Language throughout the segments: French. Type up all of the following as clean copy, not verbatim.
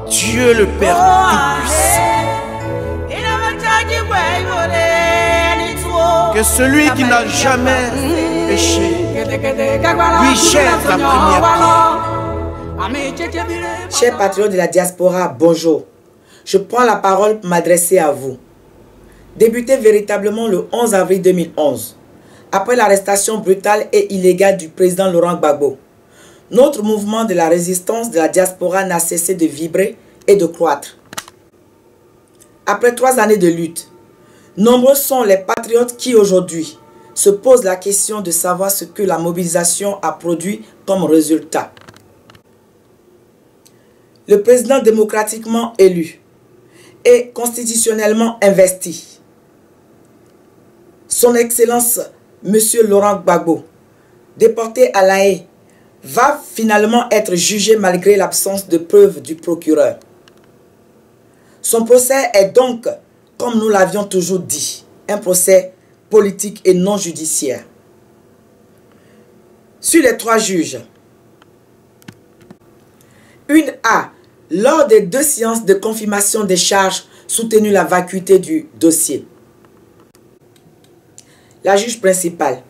Dieu le Père Tout-Puissant. Que celui qui n'a jamais péché lui jette la première pierre. Chers patriotes de la diaspora, bonjour. Je prends la parole pour m'adresser à vous. Débuté véritablement le 11 avril 2011, après l'arrestation brutale et illégale du président Laurent Gbagbo, notre mouvement de la résistance de la diaspora n'a cessé de vibrer et de croître. Après 3 années de lutte, nombreux sont les patriotes qui aujourd'hui se posent la question de savoir ce que la mobilisation a produit comme résultat. Le président démocratiquement élu et constitutionnellement investi, son Excellence M. Laurent Gbagbo, déporté à La Haye, va finalement être jugé malgré l'absence de preuves du procureur. Son procès est donc, comme nous l'avions toujours dit, un procès politique et non judiciaire. Sur les 3 juges, une a, lors des 2 séances de confirmation des charges, soutenu la vacuité du dossier. La juge principale,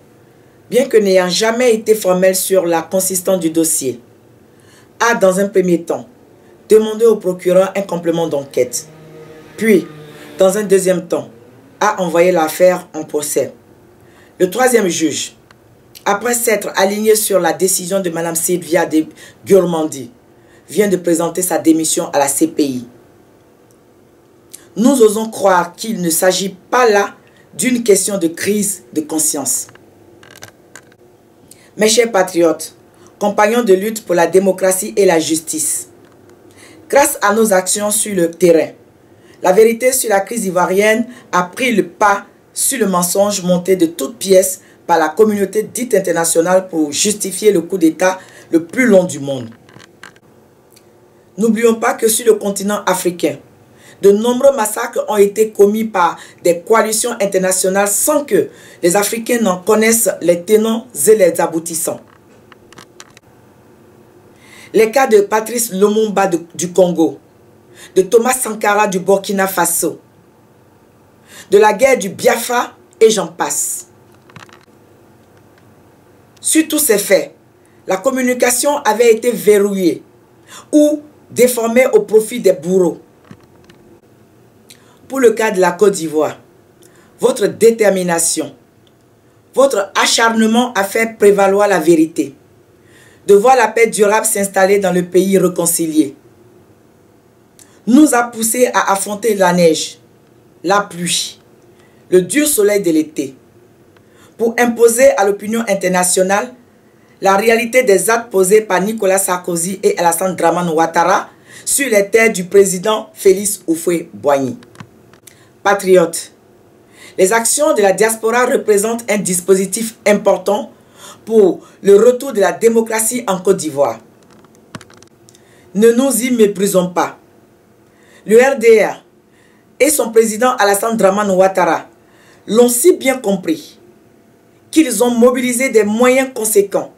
bien que n'ayant jamais été formelle sur la consistance du dossier, a dans un premier temps demandé au procureur un complément d'enquête, puis, dans un deuxième temps, a envoyé l'affaire en procès. Le 3e juge, après s'être aligné sur la décision de Mme Sylvia de Gurmandi, vient de présenter sa démission à la CPI. Nous osons croire qu'il ne s'agit pas là d'une question de crise de conscience. Mes chers patriotes, compagnons de lutte pour la démocratie et la justice, grâce à nos actions sur le terrain, la vérité sur la crise ivoirienne a pris le pas sur le mensonge monté de toutes pièces par la communauté dite internationale pour justifier le coup d'État le plus long du monde. N'oublions pas que sur le continent africain, de nombreux massacres ont été commis par des coalitions internationales sans que les Africains n'en connaissent les tenants et les aboutissants. Les cas de Patrice Lumumba du Congo, de Thomas Sankara du Burkina Faso, de la guerre du Biafra et j'en passe. Sur tous ces faits, la communication avait été verrouillée ou déformée au profit des bourreaux. Pour le cas de la Côte d'Ivoire, votre détermination, votre acharnement à faire prévaloir la vérité, de voir la paix durable s'installer dans le pays réconcilié, nous a poussé à affronter la neige, la pluie, le dur soleil de l'été, pour imposer à l'opinion internationale la réalité des actes posés par Nicolas Sarkozy et Alassane Dramane Ouattara sur les terres du président Félix Houphouët-Boigny. Patriotes, les actions de la diaspora représentent un dispositif important pour le retour de la démocratie en Côte d'Ivoire. Ne nous y méprisons pas. Le RDR et son président Alassane Dramane Ouattara l'ont si bien compris qu'ils ont mobilisé des moyens conséquents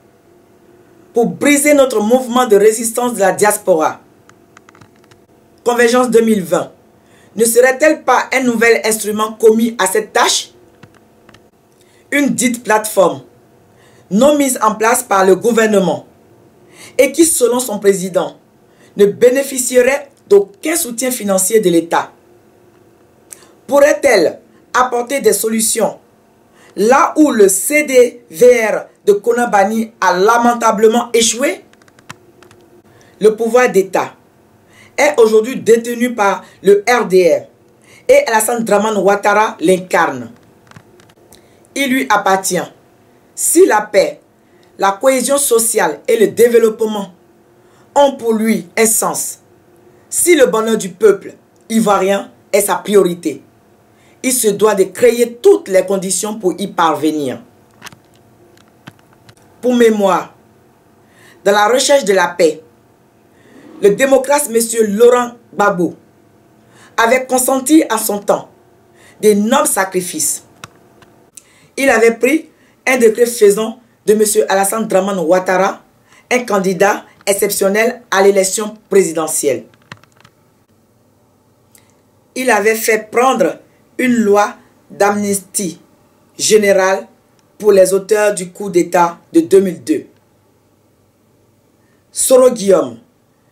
pour briser notre mouvement de résistance de la diaspora. Convergence 2020 ne serait-elle pas un nouvel instrument commis à cette tâche? Une dite plateforme non mise en place par le gouvernement et qui, selon son président, ne bénéficierait d'aucun soutien financier de l'État. Pourrait-elle apporter des solutions là où le CDVR de Konabani a lamentablement échoué? Le pouvoir d'État est aujourd'hui détenu par le RDR et Alassane Dramane Ouattara l'incarne. Il lui appartient, si la paix, la cohésion sociale et le développement ont pour lui un sens, si le bonheur du peuple ivoirien est sa priorité, il se doit de créer toutes les conditions pour y parvenir. Pour mémoire, dans la recherche de la paix, le démocrate M. Laurent Gbagbo avait consenti à son temps d'énormes sacrifices. Il avait pris un décret faisant de M. Alassane Dramane Ouattara un candidat exceptionnelle à l'élection présidentielle. Il avait fait prendre une loi d'amnistie générale pour les auteurs du coup d'État de 2002. Soro Guillaume,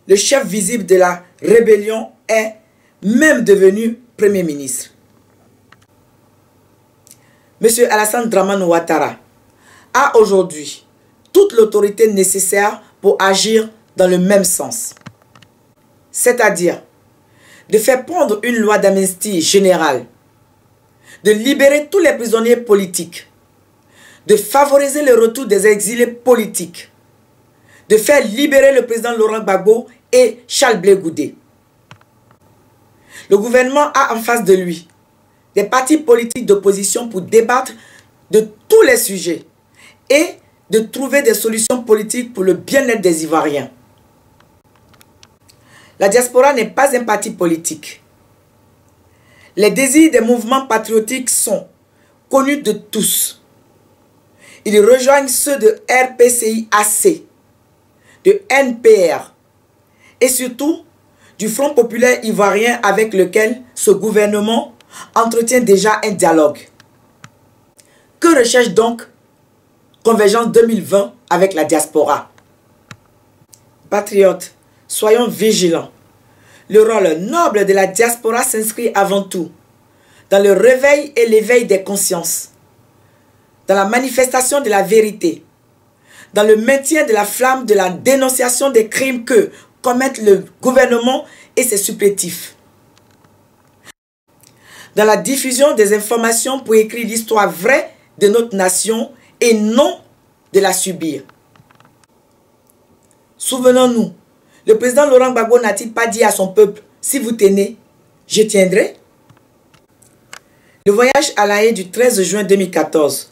le chef visible de la rébellion, est même devenu Premier ministre. M. Alassane Dramane Ouattara a aujourd'hui toute l'autorité nécessaire pour agir dans le même sens. C'est-à-dire de faire prendre une loi d'amnistie générale, de libérer tous les prisonniers politiques, de favoriser le retour des exilés politiques, de faire libérer le président Laurent Gbagbo et Charles Blé Goudé. Le gouvernement a en face de lui des partis politiques d'opposition pour débattre de tous les sujets et de trouver des solutions politiques pour le bien-être des Ivoiriens. La diaspora n'est pas un parti politique. Les désirs des mouvements patriotiques sont connus de tous. Ils rejoignent ceux de RPCI-AC, de NPR et surtout du Front populaire ivoirien avec lequel ce gouvernement entretient déjà un dialogue. Que recherche donc Convergence 2020 avec la diaspora? Patriotes, soyons vigilants. Le rôle noble de la diaspora s'inscrit avant tout dans le réveil et l'éveil des consciences, dans la manifestation de la vérité, dans le maintien de la flamme de la dénonciation des crimes que commettent le gouvernement et ses supplétifs, dans la diffusion des informations pour écrire l'histoire vraie de notre nation et non de la subir. Souvenons-nous, le président Laurent Gbagbo n'a-t-il pas dit à son peuple, si vous tenez, je tiendrai? Le voyage à La Haye du 13 juin 2014,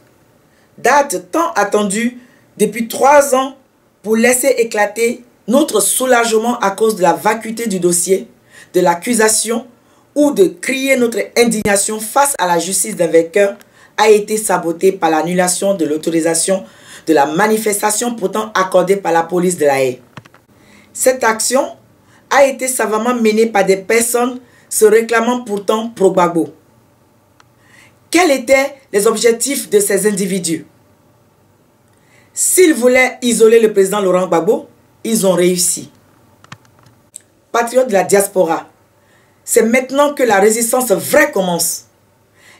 date tant attendue depuis 3 ans pour laisser éclater notre soulagement à cause de la vacuité du dossier, de l'accusation ou de crier notre indignation face à la justice d'un vainqueur, a été saboté par l'annulation de l'autorisation de la manifestation pourtant accordée par la police de La Haye. Cette action a été savamment menée par des personnes se réclamant pourtant pro-Gbagbo. Quels étaient les objectifs de ces individus? S'ils voulaient isoler le président Laurent Gbagbo, ils ont réussi. Patriotes de la diaspora, c'est maintenant que la résistance vraie commence.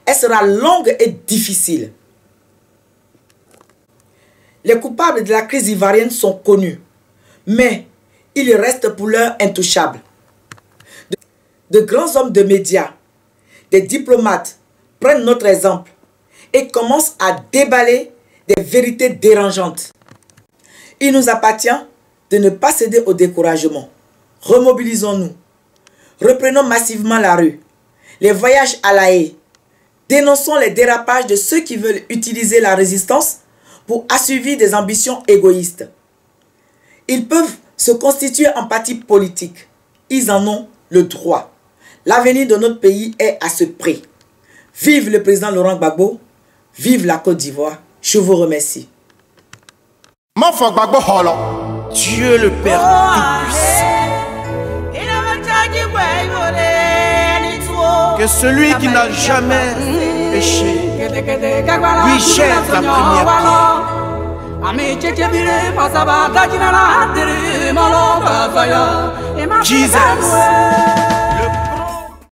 Elle sera longue et difficile. Les coupables de la crise ivoirienne sont connus, mais ils restent pour l'heure intouchables. De grands hommes de médias, des diplomates prennent notre exemple et commencent à déballer des vérités dérangeantes. Il nous appartient de ne pas céder au découragement. Remobilisons-nous. Reprenons massivement la rue. Les voyages à La Haye. Dénonçons les dérapages de ceux qui veulent utiliser la résistance pour assouvir des ambitions égoïstes. Ils peuvent se constituer en parti politique. Ils en ont le droit. L'avenir de notre pays est à ce prix. Vive le président Laurent Gbagbo. Vive la Côte d'Ivoire. Je vous remercie. Dieu le Père Tout-Puissant. Que celui qui n'a jamais péché lui jette la première pierre. Jesus.